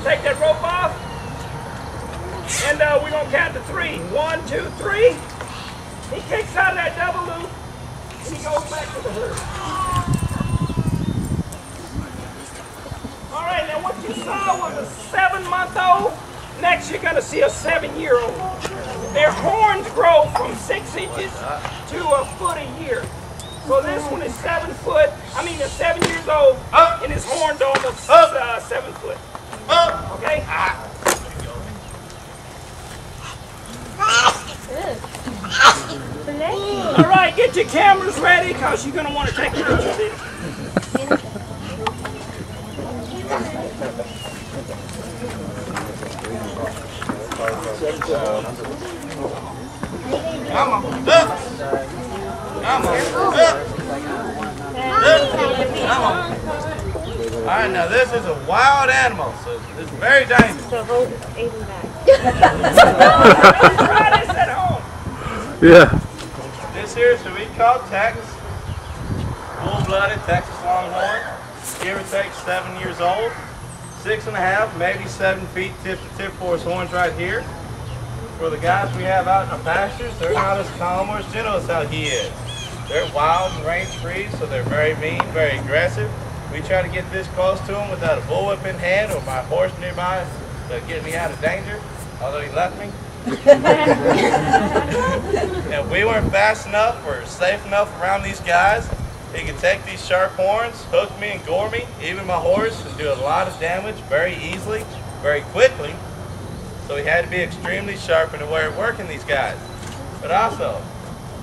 take that rope off, and we're going to count to 3. 1, 2, 3. He kicks out of that double loop, and he goes back to the herd. All right, now what you saw was a 7-month-old. Next, you're going to see a 7-year-old. Their horns grow from 6 inches to a foot a year. So this one is 7 years old, and his horn's almost 7 foot. Okay? All right, get your cameras ready, because you're going to want to take pictures of this. Come on. Come on. All right, now this is a wild animal, so it's very dangerous. So hold Aiden back. Try this at home. Yeah. This here is what we call Tex. Full-blooded Texas Longhorn. Give or take 7 years old. 6.5, maybe 7 feet tip to tip for his horns right here. For the guys we have out in the pastures, they're not as calm or as gentle as how he is. They're wild and range-free, so they're very mean, very aggressive. We try to get this close to them without a bullwhip in hand or my horse nearby to get me out of danger, although he left me. If we weren't fast enough or safe enough around these guys, he could take these sharp horns, hook me and gore me, even my horse, and do a lot of damage very easily, very quickly. So he had to be extremely sharp and aware of working these guys. But also,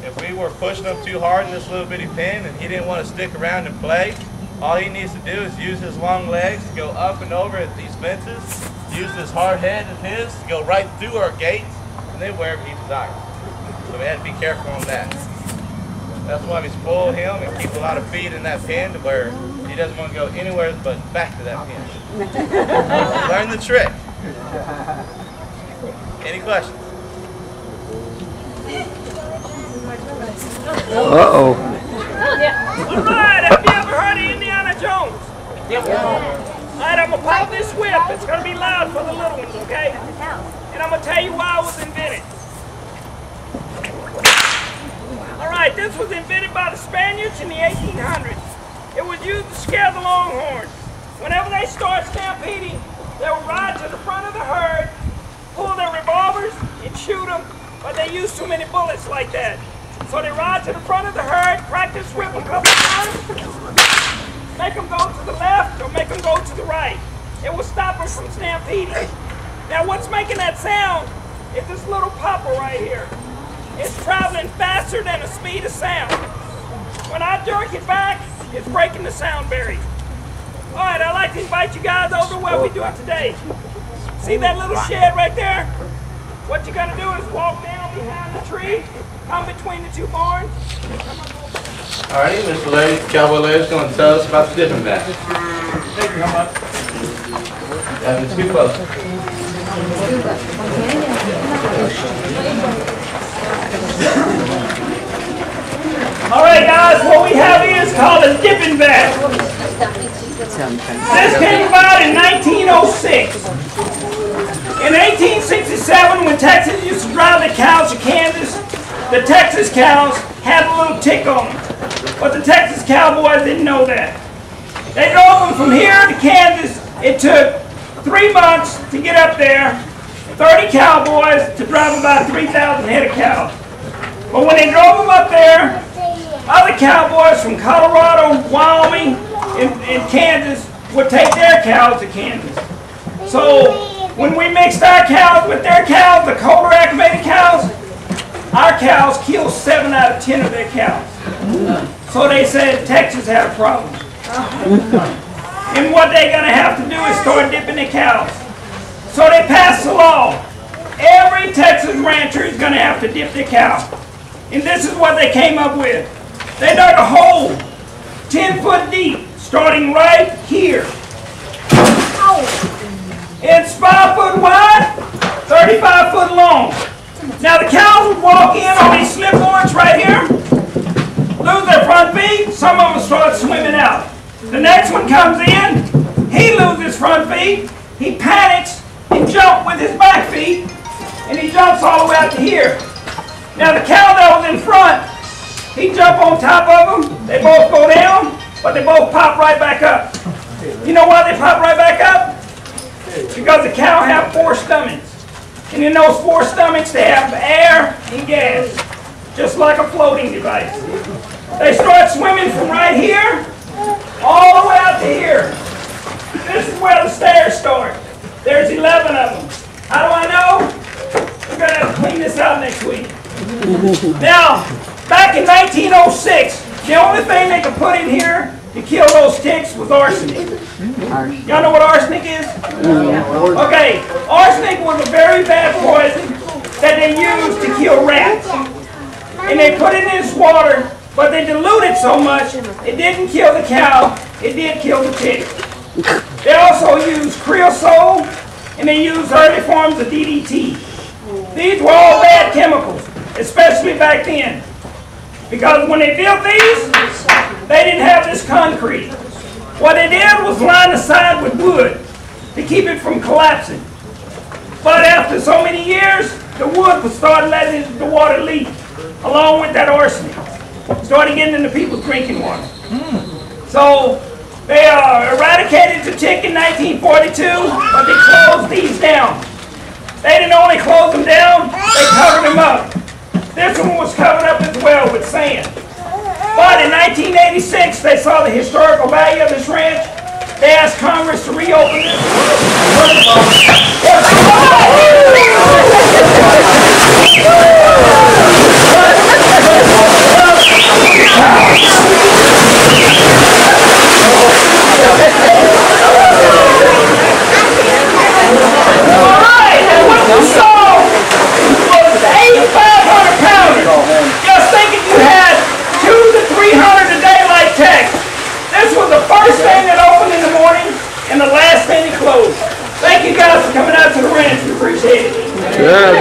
if we were pushing him too hard in this little bitty pen and he didn't want to stick around and play, all he needs to do is use his long legs to go up and over at these fences, use this hard head of his to go right through our gates, and then wherever he desires. So we had to be careful on that. That's why we spoil him and keep a lot of feed in that pen to where he doesn't want to go anywhere but back to that pen. Learn the trick. Any questions? Uh-oh. All right, have you ever heard of Indiana Jones? Yep. All right, I'm going to pop this whip. It's going to be loud for the little ones, okay? And I'm going to tell you why it was invented. All right, this was invented by the Spaniards in the 1800s. It was used to scare the longhorns. Whenever they start stampeding, they would ride to the front of the herd, pull their revolvers, and shoot them, but they used too many bullets like that. So they ride to the front of the herd, crack this whip a couple times, make them go to the left or make them go to the right. It will stop them from stampeding. Now what's making that sound is this little popper right here. It's traveling faster than the speed of sound. When I jerk it back, it's breaking the sound barrier. All right, I'd like to invite you guys over to what we're doing today. See that little shed right there? What you're gonna do is walk down behind the tree, come between the two barns. All right, Mr. Larry, Cowboy Larry's going to tell us about the dipping bag. Come on. It's too close. All right, guys, what we have here is called a dipping bag. This came about in 1906. In 1867, when Texas used to drive the cows to Kansas, the Texas cows had a little tick on them. But the Texas Cowboys didn't know that. They drove them from here to Kansas. It took 3 months to get up there, 30 cowboys to drive about 3,000 head of cows. But when they drove them up there, other cowboys from Colorado, Wyoming, and Kansas would take their cows to Kansas. So when we mixed our cows with their cows, the colder activated cows, our cows killed 7 out of 10 of their cows. So they said Texas had a problem. And what they're going to have to do is start dipping the cows. So they passed a law. Every Texas rancher is going to have to dip their cow. And this is what they came up with. They dug a hole 10 foot deep, starting right here. It's 5 foot wide, 35 foot long. Now the cows would walk in on these slip boards right here, lose their front feet, some of them start swimming out. The next one comes in, he loses front feet, he panics and jumps with his back feet, and he jumps all the way out to here. Now the cow that was in front, he jumped on top of them. They both go down, but they both pop right back up. You know why they pop right back up? Because the cow have 4 stomachs. And in those 4 stomachs, they have air and gas, just like a floating device. They start swimming from right here all the way out to here. This is where the stairs start. There's 11 of them. How do I know? We're going to have to clean this out next week. Now, back in 1906, the only thing they could put in here to kill those ticks was arsenic. Y'all know what arsenic is? Okay, arsenic was a very bad poison that they used to kill rats. And they put it in this water, but they diluted so much, it didn't kill the cow, it did kill the tick. They also used creosote, and they used early forms of DDT. These were all bad chemicals, especially back then. Because when they built these, they didn't have this concrete. What they did was line the side with wood to keep it from collapsing. But after so many years, the wood would start letting the water leak, along with that arsenic. Started getting into people's drinking water. So they eradicated the tick in 1942, but they closed these down. They didn't only close them down, they covered them up. This one was covered up as well with sand. But in 1986, they saw the historical value of this ranch. They asked Congress to reopen it. Alright, and what you saw was 8,500 pounders. Just think if you had 200 to 300 a day like Tex. This was the first thing that opened in the morning and the last thing that closed. Thank you guys for coming out to the ranch. We appreciate it. Yeah.